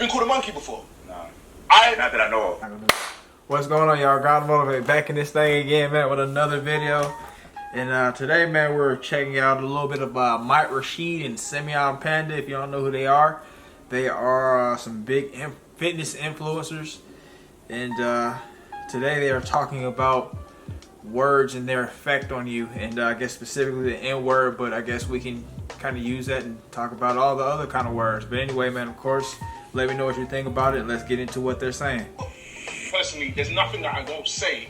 been called a monkey before? No. Not that I know of. What's going on, y'all? God Motivate back in this thing again, man, with another video. And today, man, we're checking out a little bit of Mike Rashid and Simeon Panda. If you don't know who they are some big fitness influencers. And today they are talking about words and their effect on you. And I guess specifically the N-word, but I guess we can kind of use that and talk about all the other kind of words. But anyway, man, of course, let me know what you think about it and let's get into what they're saying. Personally, there's nothing that I don't say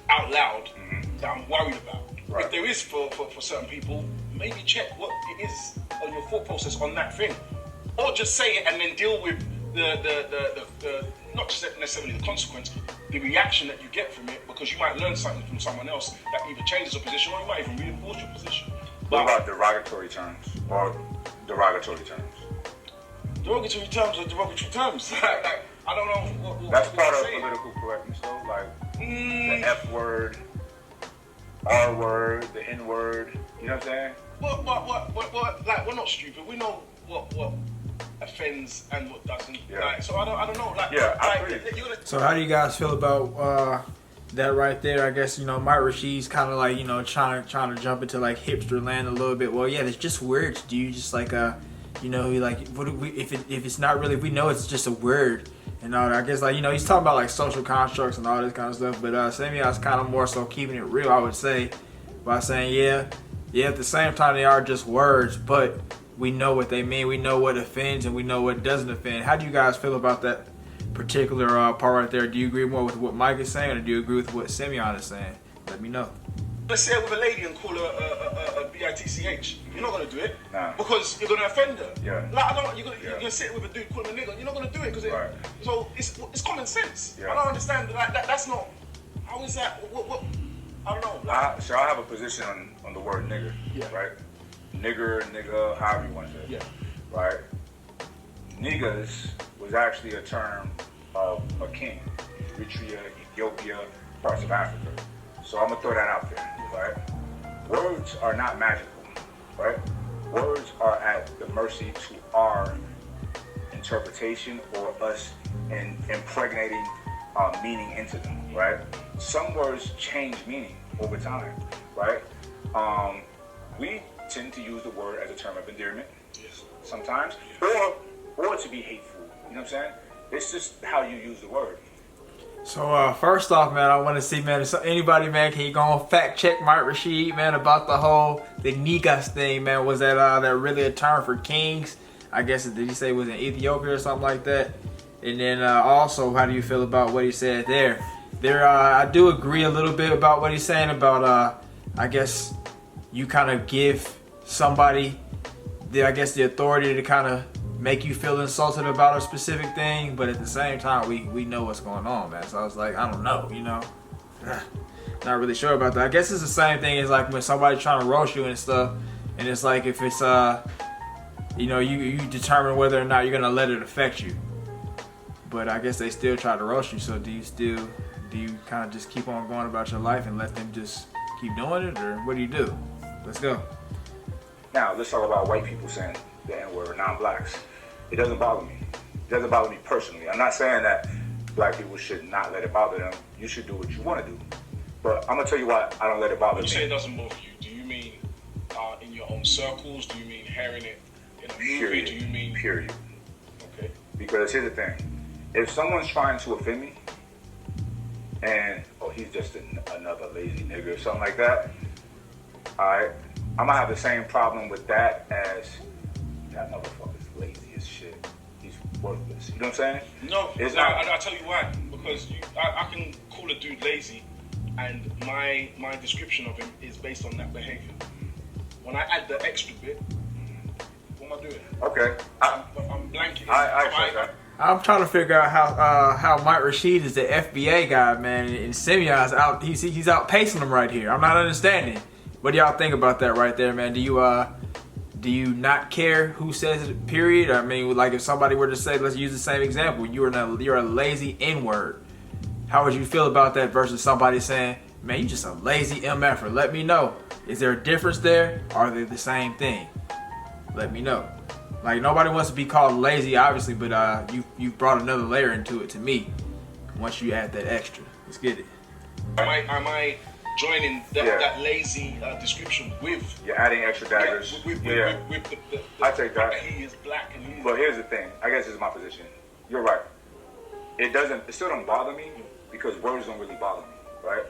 out loud that I'm worried about. Right. If there is for certain people, maybe check what it is on your thought process on that thing. Or just say it and then deal with the not just necessarily the consequence, the reaction that you get from it, because you might learn something from someone else that either changes your position or you might even reinforce your position. What about derogatory terms or derogatory terms? Derogatory terms are derogatory terms. Like, I don't know what that's part of political correctness, though. Like the F word, R word, the N word. You know what I'm saying? What? Like, we're not stupid. We know what offends and what doesn't. Yeah. Like, so I don't know. Like, yeah, I like, agree. So how do you guys feel about that right there? I guess, you know, Mike Rashid's kind of like, you know, trying to jump into like hipster land a little bit. Well, yeah, it's just words. Do you just like you know, like, what if it's not really, we know it's just a word and all that. I guess, like, you know, he's talking about like social constructs and all this kind of stuff. But Simeon's kind of more so keeping it real, I would say, by saying, yeah, at the same time they are just words, but we know what they mean. We know what offends and we know what doesn't offend. How do you guys feel about that particular part right there? Do you agree more with what Mike is saying, or do you agree with what Simeon is saying? Let me know. Let's say it with a lady and call her a bitch. You're not gonna do it, nah, because you're gonna offend her. Yeah. Like, you're gonna sit with a dude, call him a nigga. You're not gonna do it because right. So it's common sense. Yeah. I don't understand that's not. How is that? What? I don't know. Like, so I have a position on the word nigger. Yeah. Right. Nigga, however you want to say it. Yeah. Right. Niggas was actually a term of a king, Eritrea, Ethiopia, parts of Africa. So I'm gonna throw that out there, right? Words are not magical, right? Words are at the mercy to our interpretation or us impregnating meaning into them, right? Some words change meaning over time, right? We tend to use the word as a term of endearment, yes, sometimes, or to be hateful. You know what I'm saying? It's just how you use the word. So first off, man, I want to see, man, if anybody, man, can you go on fact check Mike Rashid, man, about the niggas thing, man? Was that really a term for kings? I guess, did he say it was in Ethiopia or something like that? And then also, how do you feel about what he said there? I do agree a little bit about what he's saying about, I guess, you kind of give somebody the authority to kind of make you feel insulted about a specific thing, but at the same time, we know what's going on, man. So I was like, I don't know, you know, not really sure about that. I guess it's the same thing as like when somebody's trying to roast you and stuff, and it's like if it's you know, you determine whether or not you're gonna let it affect you, but I guess they still try to roast you. So do you kind of just keep on going about your life and let them just keep doing it, or what do you do? Let's go. Now let's talk about white people saying the N-word, or non-blacks. It doesn't bother me. It doesn't bother me personally. I'm not saying that black people should not let it bother them. You should do what you want to do. But I'm gonna tell you why I don't let it bother me. You say it doesn't bother you. Do you mean in your own circles? Do you mean hearing it in a movie? Period. Do you mean period? Okay. Because here's the thing: if someone's trying to offend me, and he's just another lazy nigga or something like that, alright, I'm gonna have the same problem with that as that motherfucker's lazy as shit. He's worthless. You know what I'm saying? No, I'll tell you why. Because I can call a dude lazy, and my description of him is based on that behavior. When I add the extra bit, what am I doing? Okay. I'm blanking. I accept that. I'm trying to figure out how Mike Rashid is the FBA guy, man, and Simeon's out. He's outpacing him right here. I'm not understanding. What do y'all think about that right there, man? Do you not care who says it, period? I mean, like if somebody were to say, let's use the same example, you're a lazy N-word. How would you feel about that versus somebody saying, man, you just a lazy MFer? Let me know. Is there a difference there? Or are they the same thing? Let me know. Like nobody wants to be called lazy, obviously, but you brought another layer into it to me. Once you add that extra, let's get it. Am I joining that lazy description with? You're adding extra daggers. With I take that. He is black and he is. But here's the thing. I guess this is my position. You're right. It still don't bother me because words don't really bother me, right?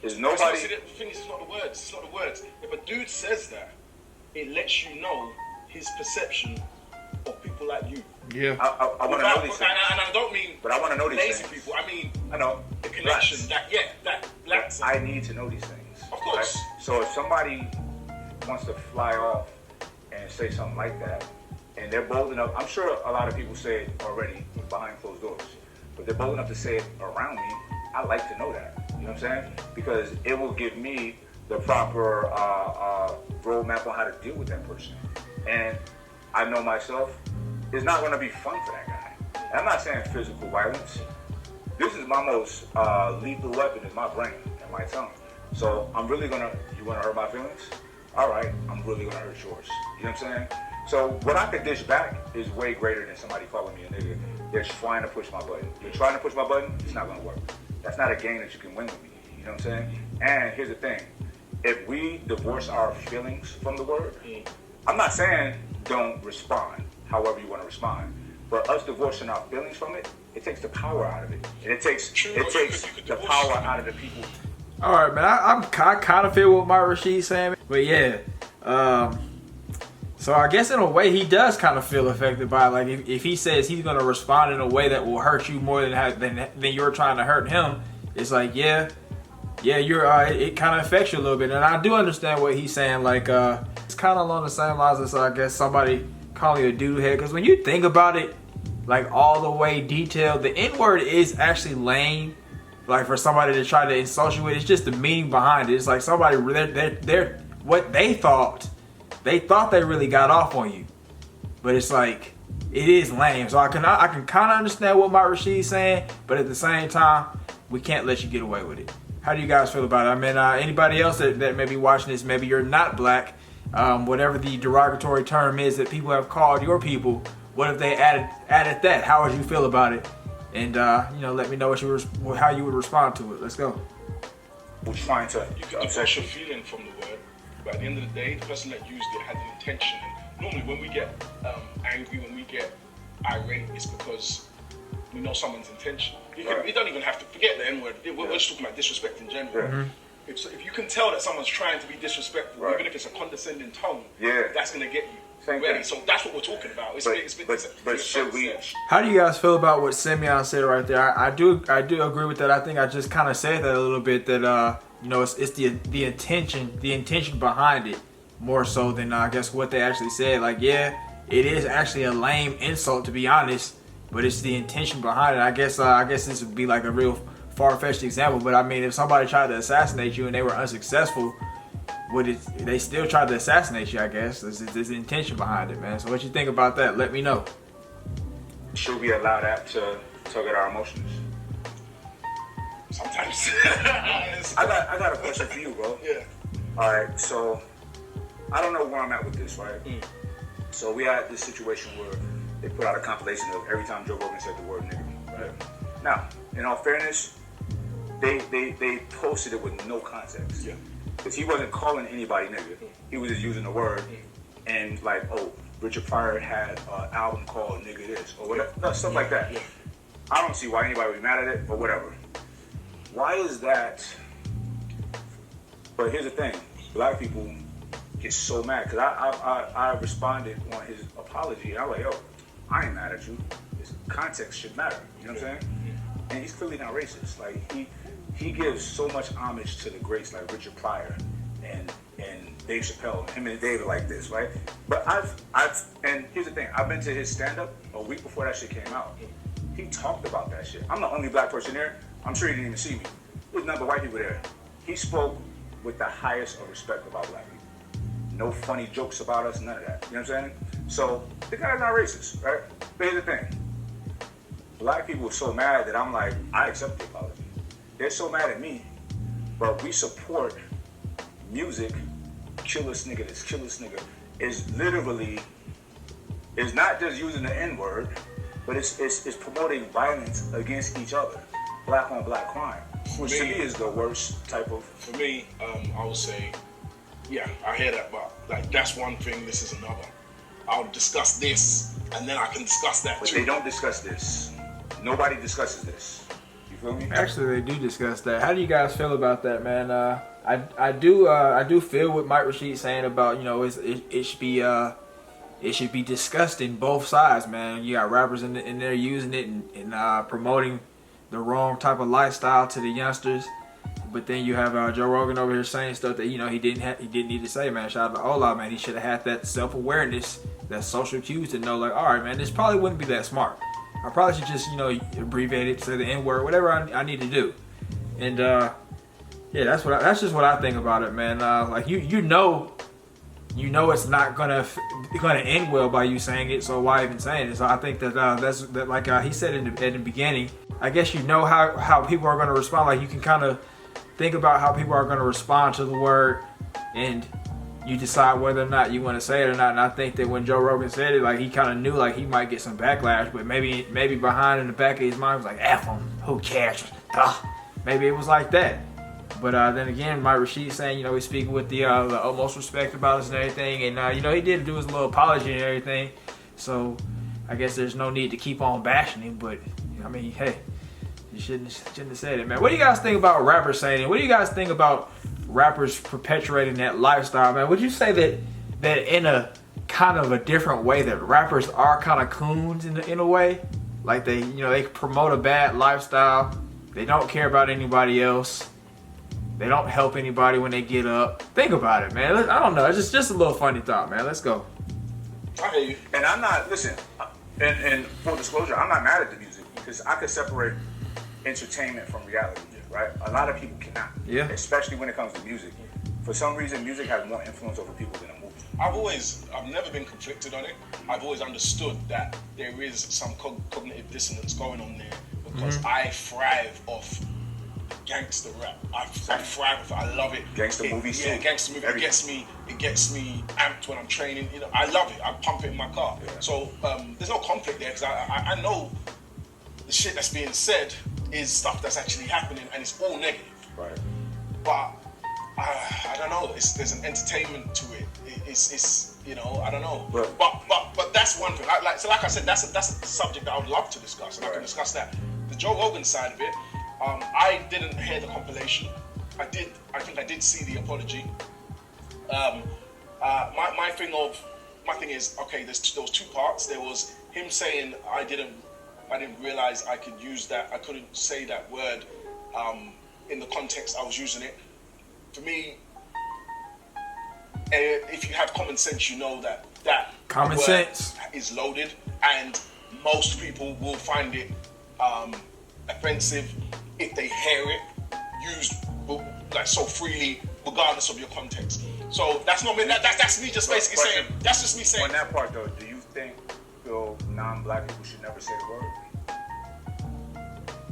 There's nobody. See, the thing is, it's not the words. It's not the words. If a dude says that, it lets you know his perception of people like you. Yeah. I want to know these things. And I don't mean. But I want to know these lazy things. people. I mean. I know. The connection. Blacks. That black. I need to know these things. Of course. Right? So if somebody wants to fly off and say something like that, and they're bold enough, I'm sure a lot of people say it already behind closed doors, but they're bold enough to say it around me. I like to know that. You know what I'm saying? Because it will give me the proper roadmap on how to deal with that person. And I know myself, it's not going to be fun for that guy. And I'm not saying physical violence. This is my most lethal weapon is my brain and my tongue. So I'm really you want to hurt my feelings? All right, I'm really going to hurt yours. You know what I'm saying? So what I could dish back is way greater than somebody calling me a nigga. They're trying to push my button. You're trying to push my button, it's not going to work. That's not a game that you can win with me. You know what I'm saying? And here's the thing. If we divorce our feelings from the word, I'm not saying don't respond however you want to respond. But us divorcing our feelings from it, it takes the power out of it. And it takes the power out of the people. All right, man. I kind of feel what Mike Rashid's saying. But yeah. So I guess in a way he does kind of feel affected by it. Like if he says he's going to respond in a way that will hurt you more than you're trying to hurt him, it's like, yeah, you're it kind of affects you a little bit. And I do understand what he's saying. Like it's kind of along the same lines as I guess somebody calling you a dude head. Because when you think about it, like all the way detailed, the N-word is actually lame. Like for somebody to try to insult you with, it's just the meaning behind it. It's like somebody they're what they thought they really got off on you, but it's like it is lame. So I can kind of understand what Mike Rashid's saying, but at the same time, we can't let you get away with it. How do you guys feel about it? I mean, anybody else that may be watching this, maybe you're not black, whatever the derogatory term is that people have called your people. What if they added that? How would you feel about it? And let me know how you would respond to it. Let's go. We're trying to. You can divorce your feeling from the word, but at the end of the day, the person that used it had an intention. And normally, when we get angry, when we get irate, it's because we know someone's intention. You don't even have to forget the N-word. We're just talking about disrespect in general. Yeah. Mm-hmm. If you can tell that someone's trying to be disrespectful, even if it's a condescending tone, that's going to get you. Ready. So that's what we're talking about. But should we? How do you guys feel about what Simeon said right there? I do agree with that. I think I just kind of said that a little bit. That it's the intention behind it more so than I guess what they actually said. Like, yeah, it is actually a lame insult to be honest, but it's the intention behind it. I guess this would be like a real far-fetched example, but I mean, if somebody tried to assassinate you and they were unsuccessful, they still tried to assassinate you, I guess. There's an intention behind it, man. So what you think about that? Let me know. Should we allow that to tug at our emotions? Sometimes. I got a question for you, bro. Yeah. All right, so I don't know where I'm at with this, right? So we had this situation where they put out a compilation of every time Joe Rogan said the word nigga, right? Now, in all fairness, they posted it with no context. Yeah. Because he wasn't calling anybody nigga. He was just using the word and like, oh, Richard Pryor had an album called Nigga This or whatever, stuff like that. Yeah. I don't see why anybody would be mad at it, but whatever. Why is that? But here's the thing. Black people get so mad because I responded on his apology and I was like, yo, I ain't mad at you. This context should matter. You know what I'm saying? And he's clearly not racist. Like he gives so much homage to the greats like Richard Pryor and Dave Chappelle. Him and Dave are like this, right? But and here's the thing. I've been to his stand-up a week before that shit came out. He talked about that shit. I'm the only black person there. I'm sure he didn't even see me. There's nothing but white people there. He spoke with the highest of respect about black people. No funny jokes about us, none of that. You know what I'm saying? So the guy's not racist, right? But here's the thing. Black people are so mad that I'm like, I accept the apology. They're so mad at me, but we support music. Kill this nigga, is literally It's not just using the N-word, but it's promoting violence against each other. Black on black crime. Which to me is the worst type of... For me, I would say, yeah, I hear that, but like that's one thing, this is another. I'll discuss this, and then I can discuss that but too. They don't discuss this. Nobody discusses this. You feel me? Actually, they do discuss that. How do you guys feel about that, man? I do feel what Mike Rashid's saying about, you know, it should be discussed in both sides, man. You got rappers in there using it and promoting the wrong type of lifestyle to the youngsters, but then you have Joe Rogan over here saying stuff that, you know, he didn't need to say, man. Shout out to Ola, man. He should have had that self-awareness, that social cues to know, like, all right, man, this probably wouldn't be that smart. I probably should just, you know, abbreviate it, say the N-word, whatever I need to do. And yeah, that's just what I think about it, man. Like you know it's not gonna end well by you saying it, so why even saying it? So I think that that's like he said in the beginning. I guess you know how people are gonna respond. Like you can kind of think about how people are gonna respond to the word, and you decide whether or not you want to say it or not. And I think that when Joe Rogan said it, like he kind of knew like he might get some backlash, but maybe behind in the back of his mind was like, "F him, who cares?" Maybe it was like that. But then again, Mike Rashid saying, you know, he's speaking with the utmost respect about us and everything, and you know, he did do his little apology and everything. So I guess there's no need to keep on bashing him. But I mean, hey, you shouldn't have said it, man. What do you guys think about rappers saying it? What do you guys think about rappers perpetuating that lifestyle, man? Would you say that in a kind of a different way that rappers are kind of coons in a way, like they promote a bad lifestyle, they don't care about anybody else. They don't help anybody when they get up. Think about it, man. I don't know. It's just a little funny thought, man. Let's go. I hear you. And I'm not, listen, and full disclosure, I'm not mad at the music because I could separate entertainment from reality, right? A lot of people cannot. Yeah. Especially when it comes to music. For some reason, music has more influence over people than a movie. I've never been conflicted on it. I've always understood that there is some cognitive dissonance going on there because I thrive off gangster rap. I thrive with it. I love it. Gangster movies. Yeah, gangster movie. It gets me amped when I'm training. You know, I love it. I pump it in my car. Yeah. So there's no conflict there because I know the shit that's being said is stuff that's actually happening and it's all negative. Right. But I don't know. There's an entertainment to it. It's you know, I don't know. But that's one thing. Like I said, that's a subject that I would love to discuss, and I can discuss that. The Joe Rogan side of it. I didn't hear the compilation. I think I did see the apology. My thing is, okay, there was two parts. There was him saying I didn't realize I could use that. I couldn't say that word in the context I was using it. For me, if you have common sense, you know that common word sense is loaded, and most people will find it offensive if they hear it used like so freely, regardless of your context. So that's not me. That's me just basically saying. That's just me saying. On that part though, do you think non-black people should never say the word?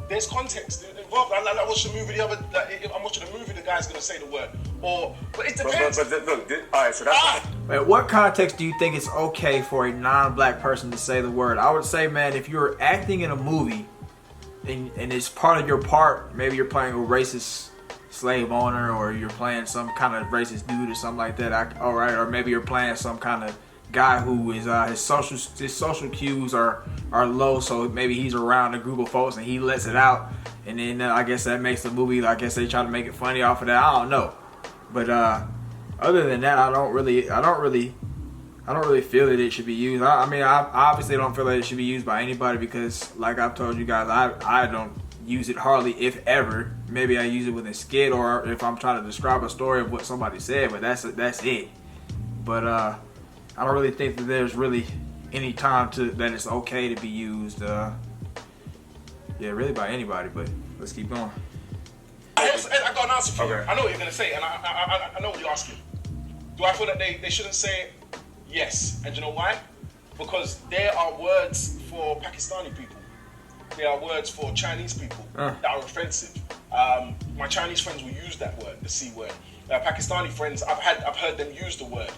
There's context involved. I watched the movie I'm watching a movie. The guy's gonna say the word, but it depends. But look, all right. So that's. Wait, what context do you think it's okay for a non-black person to say the word? I would say, man, if you're acting in a movie and it's part of your part, maybe you're playing a racist slave owner or you're playing some kind of racist dude or something like that. All right, or maybe you're playing some kind of guy who is his social cues are low, so maybe he's around a group of folks and he lets it out, and then I guess that makes the movie. I guess they try to make it funny off of that. I don't know, but other than that, I don't really feel that it should be used. I mean, I obviously don't feel that it should be used by anybody because, like I've told you guys, I don't use it hardly, if ever. Maybe I use it with a skit or if I'm trying to describe a story of what somebody said, but that's it. But I don't really think that there's really any time that it's okay to be used. Really by anybody. But let's keep going. I got an answer for you. Okay. I know what you're gonna say, and I know what you're asking. Do I feel that they shouldn't say it? Yes. And you know why? Because there are words for Pakistani people. There are words for Chinese people that are offensive. My Chinese friends will use that word, the C word. Pakistani friends, I've heard them use the word.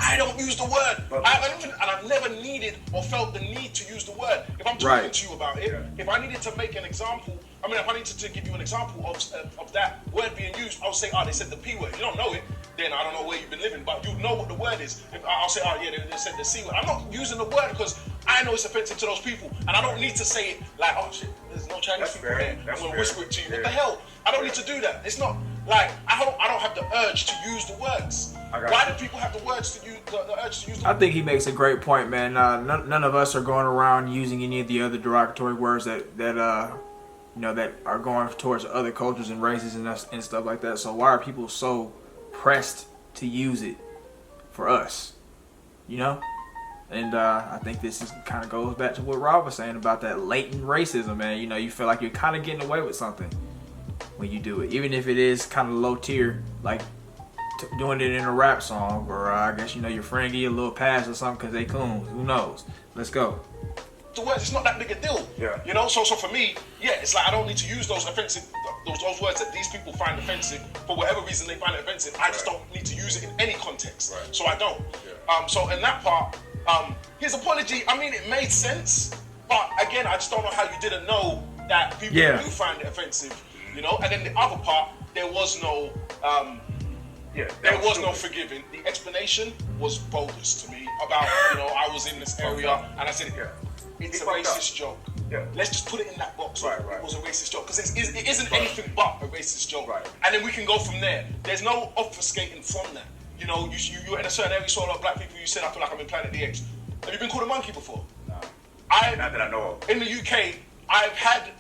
I don't use the word. And I've never needed or felt the need to use the word. If I'm talking to you about it, if I needed to make an example, if I needed to give you an example of that word being used, I would say, they said the P word. If you don't know it, then I don't know where you've been living, but you know what the word is. I'll say, they said the C word. I'm not using the word because I know it's offensive to those people, and I don't need to say it like, oh shit, there's no Chinese people here. I'm going to whisper it to you. What the hell? I don't need to do that. It's not like, I don't have the urge to use the words. Why do people have the words to use the urge to use the I think he makes a great point, man. None of us are going around using any of the other derogatory words that are going towards other cultures and races and stuff like that. So why are people so pressed to use it for us? And I think this kind of goes back to what Rob was saying about that latent racism, man. You feel like you're kind of getting away with something when you do it, even if it is kind of low tier, like doing it in a rap song, or I guess your friend give you a little pass or something because they coons. Who knows? Let's go. The words, it's not that big a deal. Yeah. So for me, it's like I don't need to use those offensive, those words that these people find offensive for whatever reason they find it offensive. I just don't need to use it in any context. Right. So I don't. Yeah. So in that part, his apology, it made sense, but again, I just don't know how you didn't know that people do find it offensive. And then the other part, there was no. There was no forgiving. The explanation was bogus to me about, I was in this area and I said, it's a racist joke. Yeah. Let's just put it in that box. Right. It was a racist joke because it isn't anything but a racist joke. Right. And then we can go from there. There's no obfuscating from that. You're in a certain area, you saw a lot of black people, you said, I feel like I'm in Planet the Apes. Have you been called a monkey before? No. Not that I know of. In the UK, I've had.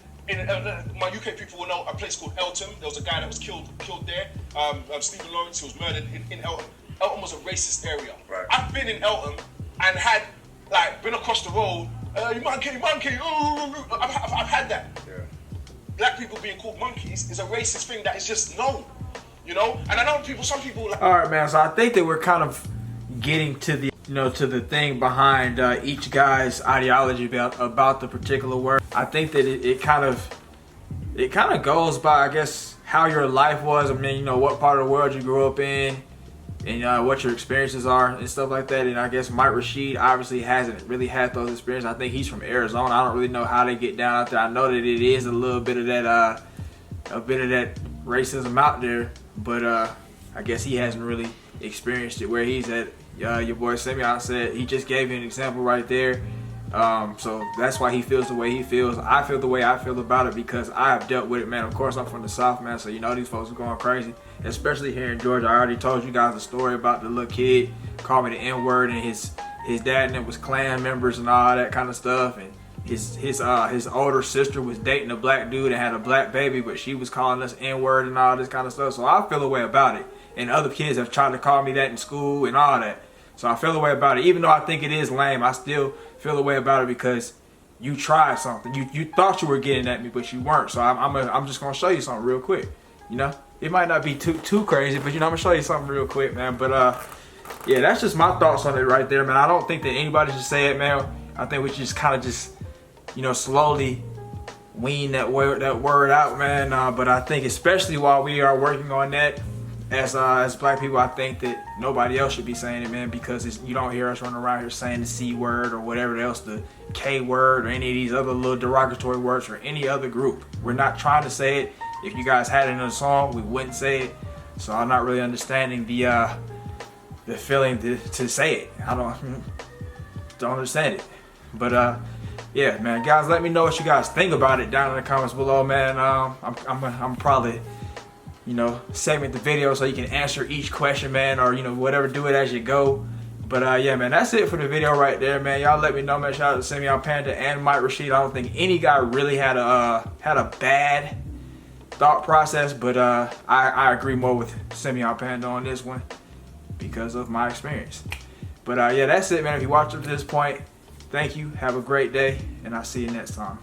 My UK people will know a place called Eltham. There was a guy that was killed there. Stephen Lawrence, who was murdered in Eltham. Eltham was a racist area. Right. I've been in Eltham and had, been across the road. You monkey. I've had that. Yeah. Black people being called monkeys is a racist thing that is just known. And I know some people. All right, man. So I think that we're kind of getting to the. To the thing behind each guy's ideology about the particular word. I think that it kind of goes by, I guess, how your life was. What part of the world you grew up in, and what your experiences are and stuff like that. And I guess Mike Rashid obviously hasn't really had those experiences. I think he's from Arizona. I don't really know how they get down out there. I know that it is a little bit of that, racism out there, but I guess he hasn't really experienced it where he's at. Your boy Simeon said he just gave you an example right there. So that's why he feels the way he feels. I feel the way I feel about it because I have dealt with it, man. Of course, I'm from the South, man, so these folks are going crazy, especially here in Georgia. I already told you guys the story about the little kid called me the N-word, and his dad and them was Klan members and all that kind of stuff, and his older sister was dating a black dude and had a black baby, but she was calling us N-word and all this kind of stuff. So I feel the way about it, and other kids have tried to call me that in school and all that. So I feel the way about it. Even though I think it is lame, I still feel the way about it because you tried something. You thought you were getting at me, but you weren't. So I'm just gonna show you something real quick. It might not be too crazy, but I'm gonna show you something real quick, man. But yeah, that's just my thoughts on it right there, man. I don't think that anybody should say it, man. I think we just kind of slowly wean that word out, man. But I think especially while we are working on that. As black people, I think that nobody else should be saying it, man, because you don't hear us running around here saying the C word or whatever else, the K word or any of these other little derogatory words for any other group. We're not trying to say it. If you guys had it in a song, we wouldn't say it. So I'm not really understanding the feeling to say it. I don't understand it. But yeah, man, guys, let me know what you guys think about it down in the comments below, man. I'm probably segment the video so you can answer each question, man, or whatever, do it as you go. But yeah, man, that's it for the video right there, man. Y'all let me know, man. Shout out to Simeon Panda and Mike Rashid. I don't think any guy really had a bad thought process, but I agree more with Simeon Panda on this one because of my experience. But yeah, that's it, man. If you watched up to this point, thank you. Have a great day, and I'll see you next time.